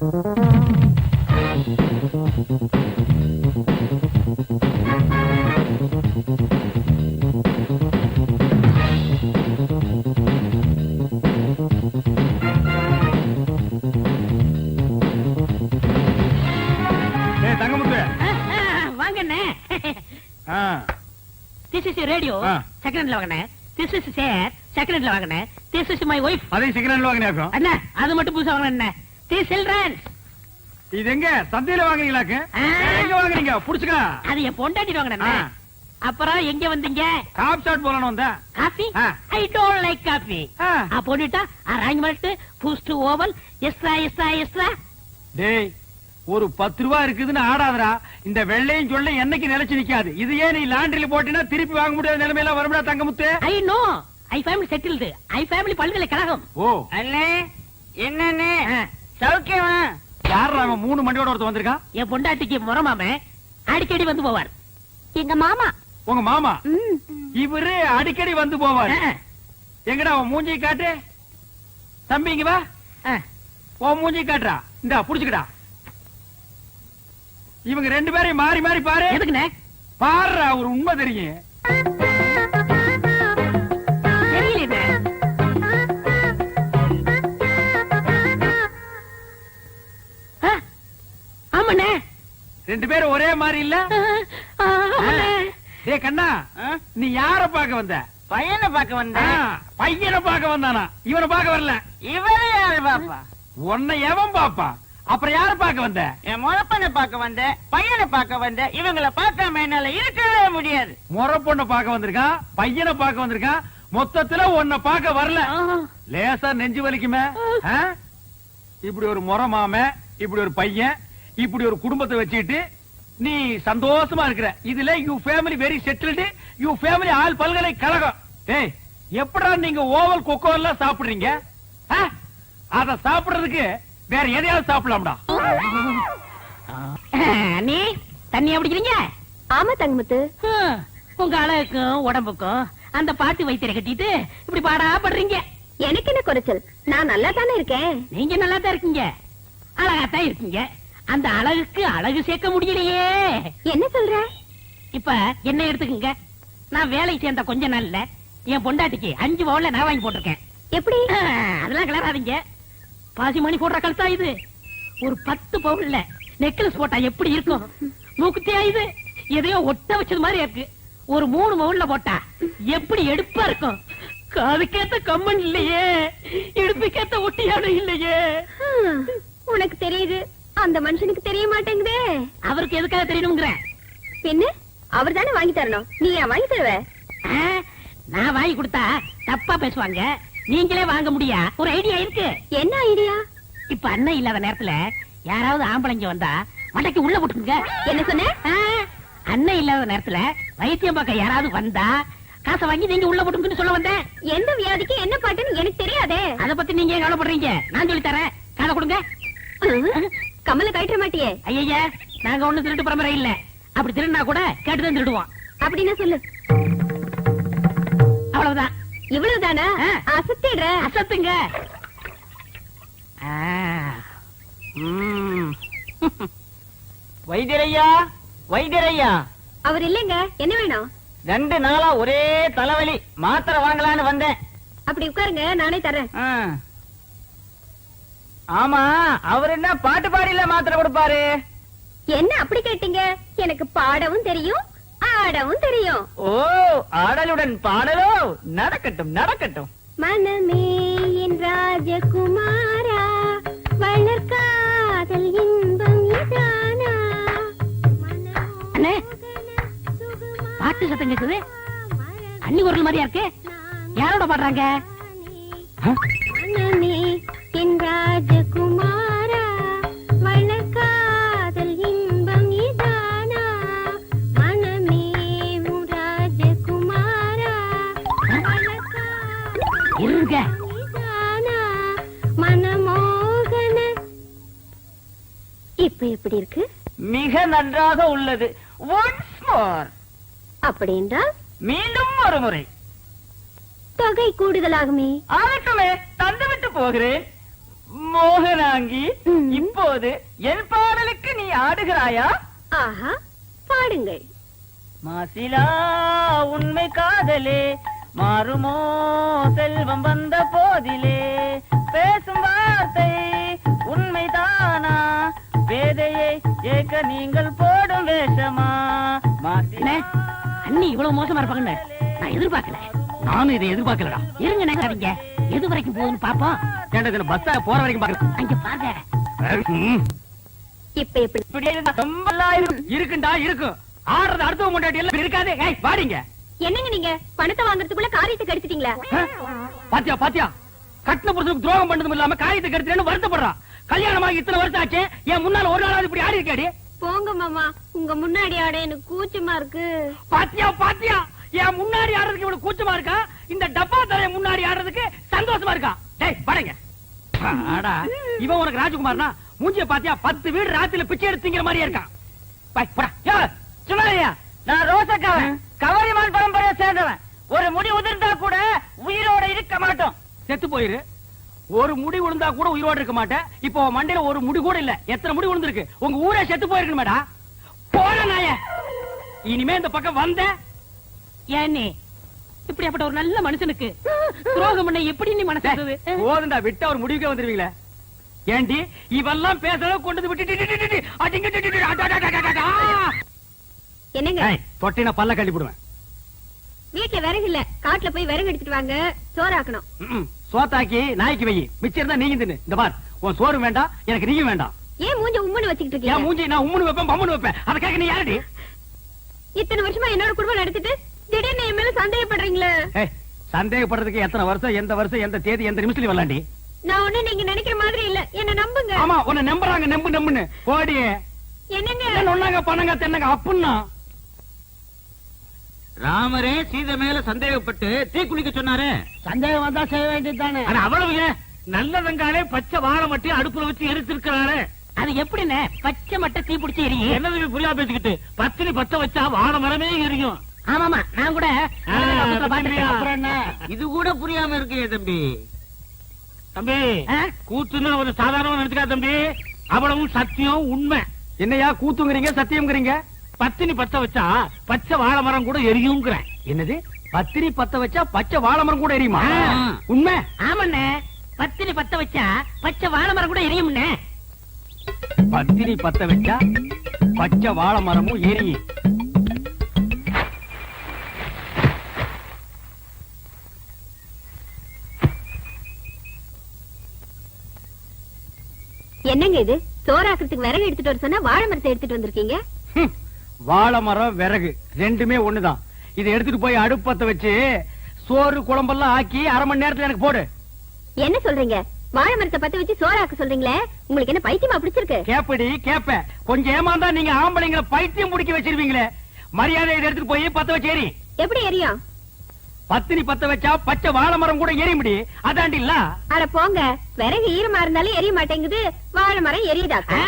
This is your radio. Second hand வாங்கனே. This is chair. Second hand வாங்கனே. This is my wife. அதே second hand வாங்கனேக்கோ. அண்ணா, அது மட்டும் புதுசா வாங்கனே. This children. இது எங்க சந்தையில வாங்குறீங்களாக்கு? எங்க வாங்குறீங்க? புடிச்சுக்க. அது என் பொண்டாட்டி வாங்கனே. அப்புறம் எங்க வந்தீங்க? காப் ஷாட் போறணும் வந்தா. Coffee? I don't like coffee. போடிட்டா அரேஞ்ச்மென்ட் புஷ் டு ஓவல் எக்ஸ்ட்ரா. டேய், ஒரு 10 ரூபாய் இருக்குதுன்னு ஆடாதடா. இந்த வெள்ளையும் சொல்ல என்னைக்கு நிலைச்சு நிக்காது. இது ஏன் நீ லாண்டரியில போட்டினா திருப்பி வாங்க முடியாத நிலைமையில வரும்டா Thangamuthu. I know, I family settled. I family பல்கலைக்கழகம். ஓ அண்ணே, என்னண்ணே சௌக்கியமா? யாரா அவன் 3 மண்டியோட ஒருத்தர் வந்திருக்கான்? என் பொண்டாட்டிக்கு முறமாம அடிக்கடி வந்து போவார். எங்க மாமா. உங்க மாமா? இவரு அடிக்கடி வந்து போவார். எங்கடா அவன் மூஞ்சி காட்டு. தம்பி இங்க வா. உன் மூஞ்சி காட்டுறா. இந்தா புடிச்சுக்கடா. இவங்க 2 பேரையும் மாறி மாறி பாரு. எதுக்குண்ணே? பாருடா, ஒரு உண்மை தெரியும். தெரியல. ஆமாண்ணே, 2 பேரும் ஒரே மாதிரி இல்ல? டே கண்ணா, நீ யார பாக்க வந்த? பையனை பார்க்க வந்தேன். பையனை பாக்க வந்தானா? இவனை பாக்க வரல. இவரே யாரு பாப்பா? உன்னை எவன் பாப்பா? அப்புறம் யார பாக்க வந்த? என் முறப்பனை பார்க்க வந்தேன், பையனை பார்க்க வந்தேன். இவங்களை பார்க்காம என்னால இருக்கவே முடியாது. முறை பொண்ணை பாக்க வந்திருக்கான், பையனை பாக்க வந்திருக்கான். மொத்தத்துல உன்னை பாக்க வரல. லேசா நெஞ்சு வலிக்குமே. இப்படி ஒரு முறை மாம, இப்படி ஒரு பையன், இப்படி ஒரு குடும்பத்தை வச்சுக்கிட்டு நீ சந்தோஷமா இருக்கிற. இதுல you family very settled. You family all பல்கலைக்கழகம். டேய், எப்படா நீங்க ஓவல் கொக்கோ எல்லாம் சாப்பிடுறீங்க? அத சாப்பிடுறதுக்கு வேற எதையாவது சாப்பிடலாம்டா. நீ தண்ணி பிடிக்கிறீங்க? ஆமா தங்கமுத்து. உங்க அழகுக்கும் உடம்புக்கும் அந்த பாட்டு வைத்தியரை கட்டிட்டு இப்படி பாடா படுறீங்க. எனக்கு என்ன குறைச்சல்? நான் நல்லா தானே இருக்கேன். நீங்க நல்லா தான் இருக்கீங்க, அழகாத்தான் இருக்கீங்க. அந்த அழகுக்கு அழகு சேர்க்க முடியலையே. என்ன சொல்ற? இப்ப என்ன எடுத்துக்கங்க. நான் வேலை சேர்ந்த கொஞ்ச நாள்ல என் பொண்டாட்டிக்கு 5 பவுன்ல நான் வாங்கி போட்டிருக்கேன். எப்படி? அதெல்லாம் கிளறாதீங்க. பாசி மணி போடுற கழுத்தா இது. ஒரு 10 பவுன்ல நெக்லஸ் போட்டா எப்படி இருக்கும்? மூக்குத்தியா இது? எதையோ ஒட்ட வச்சது மாதிரி இருக்கு. ஒரு 3 பவுன்ல போட்டா எப்படி எடுப்பா இருக்கும்? காதுக்கேத்த கம்மன் இல்லையே, இடுப்புக்கேத்த ஒட்டியானம் இல்லையே. உனக்கு தெரியுது, அந்த மனுஷனுக்கு தெரிய மாட்டேங்குதே. அவருக்கு எதுக்காக தெரியணுங்கிற? பின்ன அவர் தானே வாங்கி தரணும். நீ ஏன் வாங்கி தருவ? நான் வாங்கி கொடுத்தா தப்பா பேசுவாங்க. நீங்களே வாங்க முடியா? ஒரு ஐடியா இருக்கு. என்ன ஐடியா? இப்ப அண்ணன் இல்லாத நேரத்துல யாராவது ஆம்பளைங்க வந்தா மண்டைக்கு உள்ள போட்டுங்க. என்ன சொன்ன? அண்ணன் இல்லாத நேரத்துல வைத்தியம் பார்க்க யாராவது வந்தா காசை வாங்கி நீங்க உள்ள போட்டுங்கன்னு சொல்ல வந்தேன். எந்த வியாதிக்கு என்ன பாட்டுன்னு எனக்கு தெரியாதே. அத பத்தி நீங்க கவலைப்படுறீங்க. நான் சொல்லி தரேன். காதை கொடுங்க. கமல கட்ட மாட்டியே? ஐயா, நாங்க ஒண்ணு திருட்டு பரம்பரை இல்ல. அப்படி திருடினா கூட கேட்டுதான் திருடுவோம். அப்படின்னா சொல்லு. அவ்வளவுதான். இவ்வளவுதானா? அசத்திடுற. அசத்துங்க. வைத்தியரையா, வைத்தியரையா. அவர் இல்லைங்க. என்ன வேணும்? 2 நாளா ஒரே தலைவலி. மாத்திரை வாங்கலான்னு வந்தேன். அப்படி உட்காருங்க, நானே தரேன். ஆமா, அவர் என்ன பாட்டு பாடியில மாத்திரை கொடுப்பாரு? என்ன அப்படி கேட்டீங்க? எனக்கு பாடவும் தெரியும், ஆடவும் தெரியும். ஓ, ஆடலுடன் பாடலோ? நடக்கட்டும் நடக்கட்டும். மனமே என் ராஜகுமாரா, வளர்காதல் இன்பம் இதானா? அண்ணே, பாட்டு சத்தம் கேக்குது. அண்ணி குரல் மாதிரியா இருக்கு. யாரோட பாடுறாங்க? மனமே என் ராஜகுமாரா, வளர்காதல் இன்பம் இதானா? மனமே உன் ராஜகுமாரா, இருங்க. மனமோகன. இப்ப எப்படி இருக்கு? மிக நன்றாக உள்ளது. Once more. அப்படின்றால் மீண்டும் ஒரு முறை. தொகை கூடுதலாகுமே. ஆகட்டுமே, தந்துவிட்டு போகிறேன். மோகனாங்கி இப்போது என் பாடலுக்கு நீ ஆடுகிறாயா? ஆஹா, பாடுங்கள். மாசிலா உண்மை காதலே மாறுமோ செல்வம் வந்த போதிலே, பேசும் வார்த்தை உண்மைதானா, வேதையை ஏக்க நீங்கள் போடும் வேஷமா? அண்ணே, அண்ணி இவ்வளவு மோசமா இருப்பாங்கன்னு நான் எதிர்பார்க்கல. நானும் இதை எதிர்பார்க்கலடா. இருங்க நினைக்காதீங்க, எது வரைக்கும் போகுதுன்னு பாப்போம். ஏன்டா இதுல பஸ்ஸா போற வரைக்கும் பாக்கலாம். அங்க பாருங்க. இப்ப எப்படி? இப்படி இருந்தா ரொம்ப நல்லா இருக்கும். இருக்குண்டா இருக்கும். ஆடுறது அடுத்தவங்க கொண்டாட்டி எல்லாம் இருக்காது. ஏய் வாடிங்க. என்னங்க நீங்க பணத்தை வாங்குறதுக்குள்ள காரியத்தை கெடுத்துட்டீங்களா? பாத்தியா பாத்தியா, கட்டின புருஷனுக்கு துரோகம் பண்ணதும் இல்லாம காரியத்தை கெடுத்துறேன்னு வருத்தப்படுறான். கல்யாணமாகி இத்தனை வருஷம் ஆச்சு, என் முன்னால ஒரு நாளாவது இப்படி ஆடி இருக்காடி. போங்க மாமா, உங்க முன்னாடி ஆட எனக்கு கூச்சமா இருக்கு. பாத்தியா பாத்தியா, என் முன்னாடி ஆடுறதுக்கு இவ்வளவு கூச்சமா இருக்கா, இந்த டப்பா தலைய முன்னாடி ஆடுறதுக்கு சந்தோஷமா இருக்கா. டேய் பாருங்க. ஆடா, இவன் உனக்கு ராஜகுமார்னா மூஞ்சிய பாத்தியா 10 வீடு ராத்திரில பிச்சை எடுத்துங்கிற மாதிரியே இருக்கான். பாய் போடா. யோ சும்மாரியா, நான் ரோசக்காரன், கவரிமான் பரம்பரையை சேர்ந்தவன். ஒரு முடி உதிர்ந்தா கூட உயிரோட இருக்க மாட்டோம். செத்து போயிரு. ஒரு முடி விழுந்தா கூட உயிரோட இருக்க மாட்டேன். இப்போ உன் மண்டையில ஒரு முடி கூட இல்ல. எத்தனை முடி விழுந்திருக்கு? உங்க ஊரே செத்து போயிருக்கு மேடா. போற நாய, இனிமே இந்த பக்கம் வந்த ஏன்னே இப்படியாப்பட்ட ஒரு நல்ல மனுஷனுக்கு துரோகம் பண்ண எப்படி நீ மனசு? போதுண்டா, விட்டா ஒரு முடிவுக்கே வந்துருவீங்களே. ஏண்டி இவெல்லாம் பேசுறத கொண்டு விட்டு என்னங்க தொட்டின பல்ல கட்டிவிடுவேன். வீட்டுல விறகு இல்ல, காட்டுல போய் விறகு எடுத்துட்டு வாங்க, சோறாக்கணும். சோத்தாக்கி நாய்க்கு வை, மிச்சம் இருந்தா நீங்க தின்னு. இந்த பார், உன் சோறு வேண்டாம், எனக்கு நீயும் வேண்டாம். ஏன் மூஞ்ச உம்முன்னு வச்சுக்கிட்டு என் இருக்கீங்க? மூஞ்சி நான் உம்முன்னு வைப்பேன், பம்முன்னு வைப்பேன். அதை கேட்க நீ யாரடி? இத்தனை வருஷமா என்னோட குடும்பம் நடத்திட்டு திடீர்னு என் மேல சந்தேகப்படுறீங்களே. ஏய், சந்தேகப்படுறதுக்கு எத்தனை வருஷம், எந்த வருஷம், எந்த தேதி, எந்த நிமிஷத்துல வரலாண்டி? நான் ஒண்ணு நீங்க நினைக்கிற மாதிரி இல்ல, என்ன நம்புங்க. ஆமா, உன்னை நம்புறாங்க, நம்புன்னு போடி. என்னங்க ஒன்னாங்க பண்ணங்க தென்னங்க அப்புன்னா. ராமரே சீதை மேல சந்தேகப்பட்டு தீ குளிக்க சொன்னாரு. சந்தேகம் வந்தா செய்ய வேண்டியதுதானே. ஆனா அவ்வளவு நல்ல வெங்காலே பச்சை வாழை மட்டும் அடுப்புல வச்சு எரிச்சிருக்கிறாரு. அது எப்படின்னு பச்சை மட்டை தீ பிடிச்சி எரியும். என்னது புரியா பேசிக்கிட்டு, பத்தினி பத்த வச்சா வாழை மரமே எரியும். ஆமாமா, நான் கூட அப்புறம் என்ன? இது கூட புரியாம இருக்கே தம்பி. தம்பி, கூத்துன்னு ஒரு சாதாரண நினைச்சுக்கா தம்பி. அவ்வளவும் சத்தியம் உண்மை. என்னையா கூத்துங்கிறீங்க, சத்தியம்ங்கிறீங்க? பத்தினி பத்த வச்சா பச்சை வாழை மரம் கூட எரியுங்கிறேன். என்னது? பத்திரி பத்த வச்சா பச்சை வாழை மரம் கூட எரியுமா? உண்மை? ஆமாண்ணே, பத்தினி பத்த வச்சா பச்சை வாழை மரம் கூட எரியும்ண்ணே. பத்திரி பத்த வச்சா பச்சை வாழை மரமும் எரியும். என்னங்க இது, சோறாக்குறதுக்கு விறகு எடுத்துட்டு வர சொன்னா வாழை மரத்தை எடுத்துட்டு வந்திருக்கீங்க. வாழை மரம் விறகு ரெண்டுமே ஒண்ணுதான். இதை எடுத்துட்டு போய் அடுப்பத்த வச்சு சோறு குழம்பெல்லாம் ஆக்கி 1/2 மணி நேரத்துல எனக்கு போடு. என்ன சொல்றீங்க? வாழை மரத்தை பத்த வச்சு சோறாக்க சொல்றீங்களே, உங்களுக்கு என்ன பைத்தியமா பிடிச்சிருக்கு? கேப்படி கேப்ப, கொஞ்சம் ஏமாந்தா நீங்க ஆம்பளைங்களை பைத்தியம் முடிக்க வச்சிருவீங்களே. மரியாதை இதை எடுத்துட்டு போய் பத்த வச்சு எரி. எப்படி எரியும்? பத்தினி பத்த வச்சா பச்சை வாழை மரம் கூட எரிய முடி. அதாண்டி இல்ல? அட போங்க, விறகு ஈரமா இருந்தாலும் எரிய மாட்டேங்குது, வாழை மரம் எரியுதாக்கா?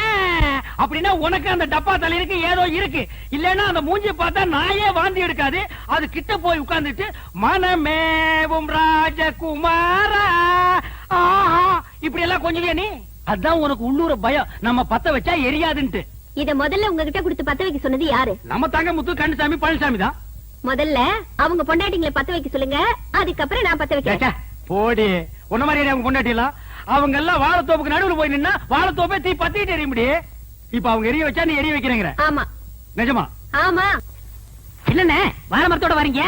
அப்படின்னா உனக்கு அந்த டப்பா தலையிருக்கு ஏதோ இருக்கு. இல்லன்னா அந்த மூஞ்சி பார்த்தா நாயே வாந்தி எடுக்காது. அது கிட்ட போய் உட்கார்ந்துட்டு மனமேவும் ராஜகுமாரா இப்படி எல்லாம் கொஞ்சம் நீ. அதான் உனக்கு உள்ளூர பயம், நம்ம பத்த வச்சா எரியாதுன்ட்டு. இத முதல்ல உங்ககிட்ட கொடுத்து பத்த வைக்க சொன்னது யாரு? நம்ம தாங்க முத்து கண்ணுசாமி பழனிசாமி தான். முதல்ல அவங்க பொண்டாட்டிங்களை பத்த வைக்க சொல்லுங்க, அதுக்கப்புறம் நான் பத்த வைக்கிறேன். போடி, உன்ன மாதிரி அவங்க பொண்டாட்டிலாம் அவங்க எல்லாம் வாழைத்தோப்புக்கு நடுவுல போய் நின்னா வாழைத்தோப்பே தீ பத்திட்டு எரிய முடியும். இப்ப அவங்க எரிய வச்சா நீ எரிய வைக்கிறேங்கிற? ஆமா. நிஜமா? ஆமா. என்னண்ணே வாழை மரத்தோட வரீங்க?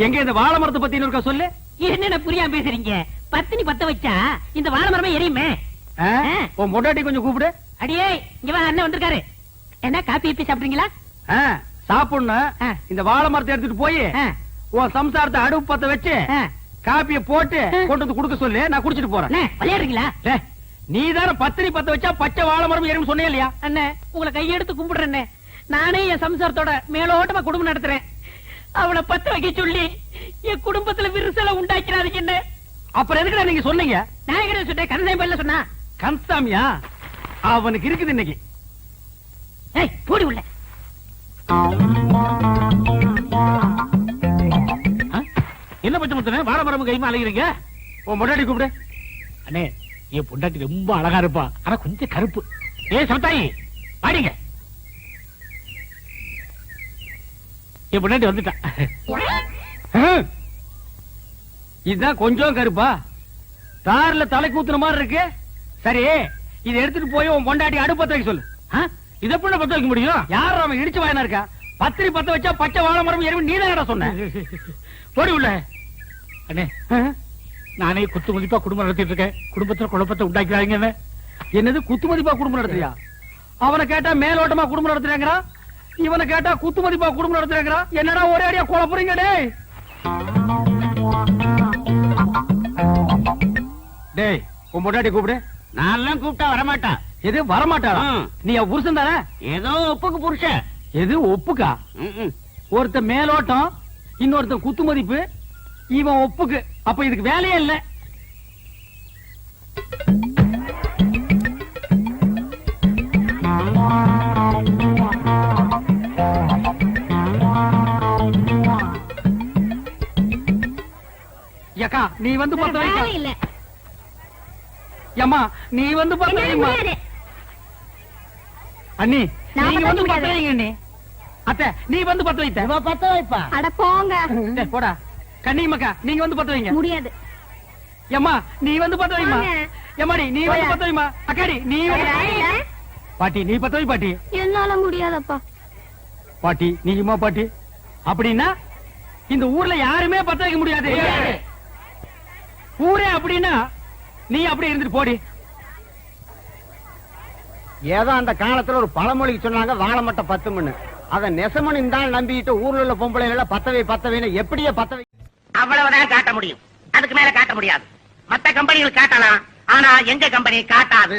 எங்க இந்த வாழை மரத்தை பத்தி இருக்கா சொல்லு. என்ன புரியாம பேசுறீங்க? பத்தினி பத்த வச்சா இந்த வாழை மரமே எரியுமே. உன் பொண்டாட்டி கொஞ்சம் கூப்பிடு. அடியே இங்க வா, அண்ணன் வந்திருக்காரு. என்ன காப்பி இப்பி சாப்பிடுறீங்களா? சாப்பிடணும். இந்த வாழை மரத்தை எடுத்துட்டு போய் உன் சம்சாரத்தை அடுப்பு பத்த வச்சு காப்பிய போட்டு கொண்டு வந்து குடுக்க சொல்லு, நான் குடிச்சிட்டு போறேன். விளையாடுறீங்களா? நீ தானே பத்திரி பத்த வச்சா பச்சை வாழை மரம் எரியும் சொன்னே இல்லையா? அண்ணே, உங்களை கையெடுத்து கும்பிடுறேன். நானே என் சம்சாரத்தோட மேலோட்டமா குடும்பம் நடத்துறேன். அவளை பத்த வைக்க சொல்லி என் குடும்பத்துல விரிசலை உண்டாக்கிறாதீங்க. என்ன அப்புறம் எதுக்குடா நீங்க சொன்னீங்க? நான் கிட்ட சொன்னேன், கந்தசாமி பல்ல சொன்னா. கந்தசாமியா? அவனுக்கு இருக்குது இன்னைக்கு. போடி உள்ள. என்ன பச்சை முத்தனே வாழை மரம் கைமா அலைகிறீங்க? உன் பொண்டாட்டி கூப்பிடு. அண்ணே, என் பொண்டாட்டி ரொம்ப அழகா இருப்பா, ஆனா கொஞ்சம் கருப்பு. ஏ சமத்தாயி பாடிங்க. என் பொண்டாட்டி வந்துட்டா. இதுதான் கொஞ்சம் கருப்பா, தார்ல தலை கூத்துன மாதிரி இருக்கு. சரி, இதை எடுத்துட்டு போய் உன் பொண்டாட்டி அடுப்பத்த வைக்க சொல்லு. இதை எப்படி பத்த வைக்க முடியும்? யார் அவன் இடிச்சு வாயனா இருக்கா? பத்திரி பத்த வச்சா பச்சை வாழை மரம் எருமை நீதான் சொன்ன. போடி உள்ள. அண்ணே, நானே குத்து மதிப்பா குடும்பம் நடத்திட்டு இருக்கேன். குடும்பத்துல குழப்பத்தை உண்டாக்கிறாங்க. என்னது குத்து மதிப்பா குடும்பம் நடத்துறியா? அவனை கேட்டா மேலோட்டமா குடும்பம் நடத்துறாங்கறா, இவனை கேட்டா குத்து மதிப்பா குடும்பம் நடத்துறாங்கறா. என்னடா ஒரே அடியா குழப்பறீங்க டேய்? டேய், உன் பொண்டாட்டி கூப்பிடு. நான் கூப்பிட்டா வரமாட்டா. எது வரமாட்டாளா? நீ அவ புருஷன் தானே? ஏதோ ஒப்புக்கு புருஷன். எது ஒப்புக்கா? ஒருத்த மேலோட்டம், இன்னொருத்த குத்து மதிப்பு, இவன் ஒப்புக்கு. அப்ப இதுக்கு வேலையே இல்ல. யக்கா, நீ வந்து பத்த வேலை வைக்க. இல்ல. ஏம்மா, நீ வந்து பத்த என்னால வைமா. முடியாது. அண்ணி, நான் நீங்க வந்து பத்த பத்த வைங்க அண்ணி. அத்தை, நீ வந்து பத்த வைத்த. பத்த வைப்பா. அட போங்க. டேய், போடா. கண்ணியம்மாக்கா, நீங்க வந்து பத்த வைங்க. முடியாது. ஏம்மா, நீ வந்து பத்த வைமா. வாங்க. ஏமாடி, நீ வந்து போடா. பத்த வைமா. அக்காடி, நீ வந்து வேலை இல்ல. பாட்டி, நீ பத்த வை பாட்டி. என்னால முடியாதப்பா. பாட்டி, நீங்கம்மா பாட்டி. அப்படின்னா இந்த ஊர்ல யாருமே பத்த வைக்க முடியாது. ஊரே அப்படின்னா நீ அப்படி இருந்துட்டு போடி. ஏதோ அந்த காலத்துல ஒரு பழமொழிக்கு சொன்னாங்க, வாழை மட்டும் 10 மணி. அத நெசமணி தான் நம்பிட்டு ஊர்ல உள்ள பொம்பளை பத்தவை எப்படியே பத்தவை. அவ்வளவுதான் காட்ட முடியும், அதுக்கு மேல காட்ட முடியாது. மத்த கம்பெனிகள் காட்டலாம், ஆனா எங்க கம்பெனி காட்டாது.